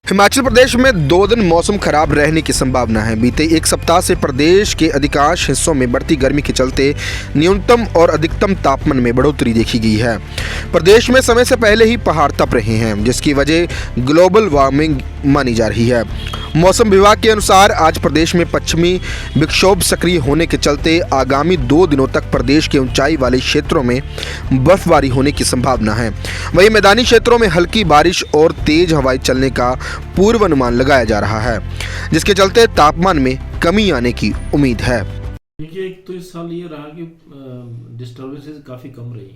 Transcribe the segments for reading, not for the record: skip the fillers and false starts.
हिमाचल प्रदेश में 2 दिन मौसम खराब रहने की संभावना है। बीते एक सप्ताह से प्रदेश के अधिकांश हिस्सों में बढ़ती गर्मी के चलते न्यूनतम और अधिकतम तापमान में बढ़ोतरी देखी गई है। प्रदेश में समय से पहले ही पहाड़ तप रहे हैं, जिसकी वजह ग्लोबल वार्मिंग मानी जा रही है। मौसम विभाग के अनुसार आज प्रदेश में पश्चिमी विक्षोभ सक्रिय होने के चलते आगामी 2 दिनों तक प्रदेश के ऊंचाई वाले क्षेत्रों में बर्फबारी होने की संभावना है। वहीं मैदानी क्षेत्रों में हल्की बारिश और तेज हवाएं चलने का पूर्वानुमान लगाया जा रहा है, जिसके चलते तापमान में कमी आने की उम्मीद है। देखिए, एक तो इस साल ये रहा कि डिस्टर्बेंसेस काफ़ी कम रही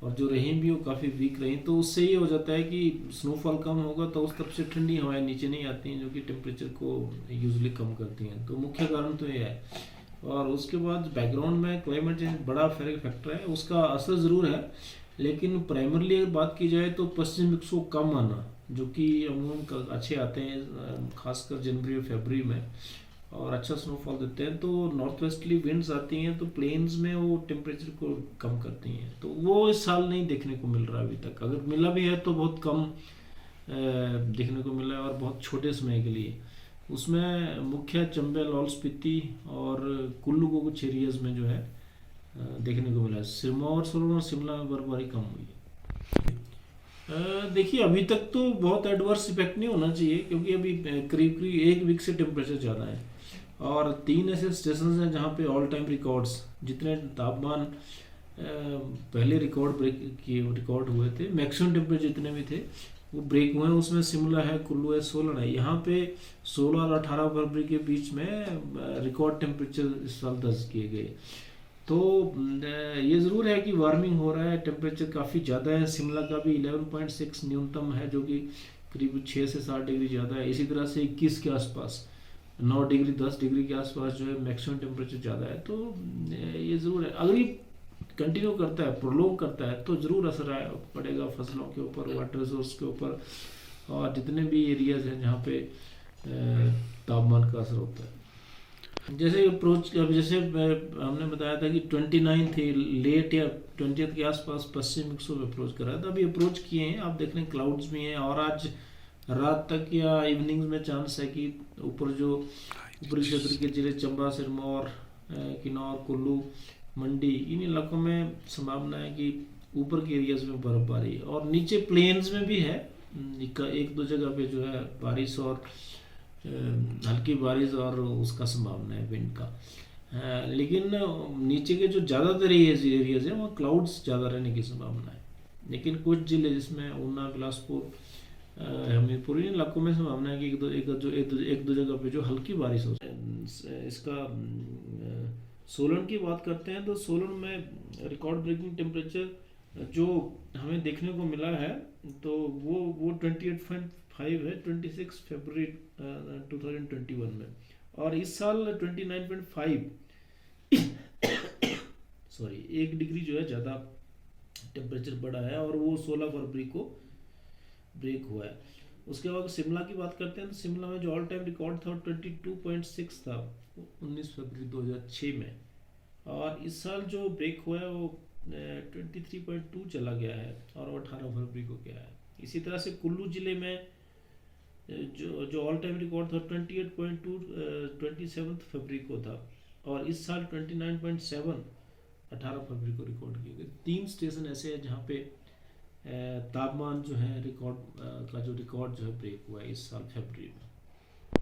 और जो रही भी वो काफ़ी वीक रही, तो उससे ये हो जाता है कि स्नोफॉल कम होगा तो उस तरफ से ठंडी हवाएं नीचे नहीं आती हैं, जो कि टेम्परेचर को यूजुअली कम करती हैं। तो मुख्य कारण तो ये है। और उसके बाद बैकग्राउंड में क्लाइमेट चेंज बड़ा फैक्टर है, उसका असर ज़रूर है। लेकिन प्राइमरली अगर बात की जाए तो पश्चिम विक्षोभ कम आना, जो कि अमूमन अच्छे आते हैं खासकर जनवरी और फरवरी में, और अच्छा स्नोफॉल देते हैं। तो नॉर्थ वेस्टली विंड्स आती हैं तो प्लेन्स में वो टेम्परेचर को कम करती हैं, तो वो इस साल नहीं देखने को मिल रहा अभी तक। अगर मिला भी है तो बहुत कम देखने को मिला है और बहुत छोटे समय के लिए। उसमें मुख्य चंबा, लाहौल स्पीति और कुल्लू को कुछ एरियाज में जो है देखने को मिला है। सिरमौर, सोलन और शिमला में बर्फबारी कम हुई है। देखिए, अभी तक तो बहुत एडवर्स इफेक्ट नहीं होना चाहिए, क्योंकि अभी करीब 1 वीक से टेम्परेचर ज़्यादा है और 3 ऐसे स्टेशन हैं जहाँ पे ऑल टाइम रिकॉर्ड्स, जितने तापमान पहले रिकॉर्ड हुए थे, मैक्सिमम टेम्परेचर जितने भी थे वो ब्रेक हुए हैं। उसमें शिमला है, कुल्लू है, सोलन है। यहाँ पे 16 और 18 फरवरी के बीच में रिकॉर्ड टेम्परेचर इस साल दर्ज किए गए। तो ये ज़रूर है कि वार्मिंग हो रहा है, टेम्परेचर काफ़ी ज़्यादा है। शिमला का भी 11.6 न्यूनतम है, जो कि करीब 6 से 7 डिग्री ज़्यादा है। इसी तरह से 21 के आसपास, 9 डिग्री 10 डिग्री के आसपास जो है मैक्सिमम टेम्परेचर ज़्यादा है। तो ये ज़रूर है, अगर ये कंटिन्यू करता है, प्रोलॉन्ग करता है, तो ज़रूर असर पड़ेगा फसलों के ऊपर, वाटर रिसोर्स के ऊपर और जितने भी एरियाज हैं जहाँ पे तापमान का असर होता है। जैसे अप्रोच, अब जैसे हमने बताया था कि 29 थे लेट या 20 के आसपास पश्चिम विक्षोभ अप्रोच कर रहा था। अभी अप्रोच किए हैं, आप देख रहे हैं क्लाउड्स भी हैं और आज रात तक या इवनिंग में चांस है कि ऊपरी क्षेत्र के जिले चंबा, सिरमौर, किन्नौर, कुल्लू, मंडी, इन इलाकों में संभावना है कि ऊपर के एरियाज में बर्फबारी, और नीचे प्लेन्स में भी है। 1-2 जगह पे जो है बारिश और हल्की बारिश और उसका संभावना है विंड का। लेकिन नीचे के जो ज़्यादातर एरियाज हैं वहाँ क्लाउड्स ज़्यादा रहने की संभावना है। लेकिन कुछ जिले जिसमें ऊना, बिलासपुर, हमीरपुर, इन इलाकों में संभावना है कि एक दो जगह पे जो हल्की बारिश हो। इसका सोलन की बात करते हैं तो सोलन में रिकॉर्ड ब्रेकिंग टेम्परेचर जो हमें देखने को मिला है तो वो 28.5 है 26 फरवरी 2021 में, और इस साल 29.5 सॉरी 1 डिग्री जो है ज़्यादा टेम्परेचर बढ़ा है और वो 16 फरवरी को ब्रेक हुआ है। उसके बाद शिमला की बात करते हैं तो शिमला में जो ऑल टाइम रिकॉर्ड था 22.6 था 19 फरवरी 2006 में, और इस साल जो ब्रेक हुआ है वो 23.2 चला गया है और 18 फरवरी को गया है। इसी तरह से कुल्लू जिले में जो ऑल टाइम रिकॉर्ड था 28.2 27 फरवरी को था, और इस साल 29.7 18 फरवरी को रिकॉर्ड किए गए। 3 स्टेशन ऐसे हैं जहाँ पे तापमान जो है रिकॉर्ड जो है ब्रेक हुआ है इस साल फरवरी में।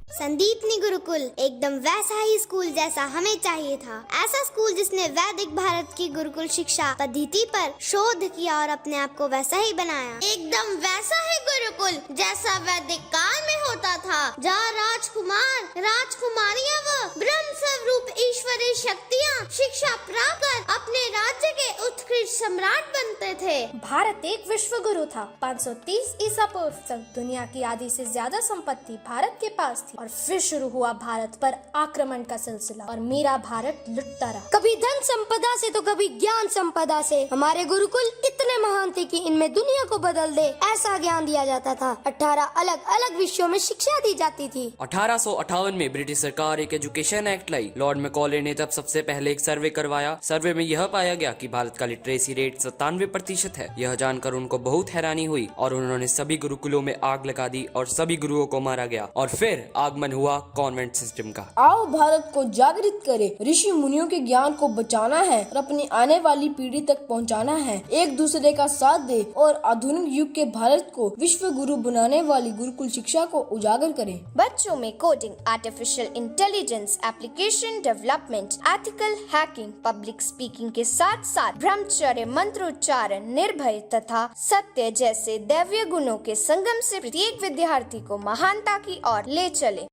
संदीपनी गुरुकुल एकदम वैसा ही स्कूल जैसा हमें चाहिए था। ऐसा स्कूल जिसने वैदिक भारत की गुरुकुल शिक्षा पद्धति पर शोध किया और अपने आप को वैसा ही बनाया। एकदम वैसा ही गुरुकुल जैसा वैदिक काल में होता था, जहाँ राजकुमार, राजकुमारियाँ व ब्रह्म स्वरूप ईश्वरीय शक्तियाँ शिक्षा प्राप्त कर अपने राज्य के उत्कृष्ट सम्राट बनते थे। भारत एक विश्व गुरु था। 530 ईसा पूर्व तक दुनिया की आधी से ज्यादा संपत्ति भारत के पास थी। थी और फिर शुरू हुआ भारत पर आक्रमण का सिलसिला और मेरा भारत लुटता रहा। कभी धन संपदा से तो कभी ज्ञान संपदा से। हमारे गुरुकुल इतने महान थे कि इनमें दुनिया को बदल दे ऐसा ज्ञान दिया जाता था। 18 अलग अलग विषयों में शिक्षा दी जाती थी। 1858 में ब्रिटिश सरकार एक एजुकेशन एक्ट लाई। लॉर्ड मैकॉले ने तब सबसे पहले एक सर्वे करवाया। सर्वे में यह पाया गया कि भारत का लिटरेसी रेट 97% है। यह जानकर उनको बहुत हैरानी हुई और उन्होंने सभी गुरुकुलों में आग लगा दी और सभी गुरुओं को मारा गया और फिर आगमन हुआ कॉन्वेंट सिस्टम का। आओ भारत को जागृत करें, ऋषि मुनियों के ज्ञान को बचाना है और अपनी आने वाली पीढ़ी तक पहुंचाना है। एक दूसरे का साथ दे और आधुनिक युग के भारत को विश्व गुरु बनाने वाली गुरुकुल शिक्षा को उजागर करें। बच्चों में coding, artificial intelligence, application development, ethical hacking, public speaking के साथ साथ ब्रह्मचर्य, मंत्रोच्चारण, निर्भय तथा सत्य जैसे दैवीय गुणों के संगम से प्रत्येक विद्यार्थी को महानता की ओर ले चले।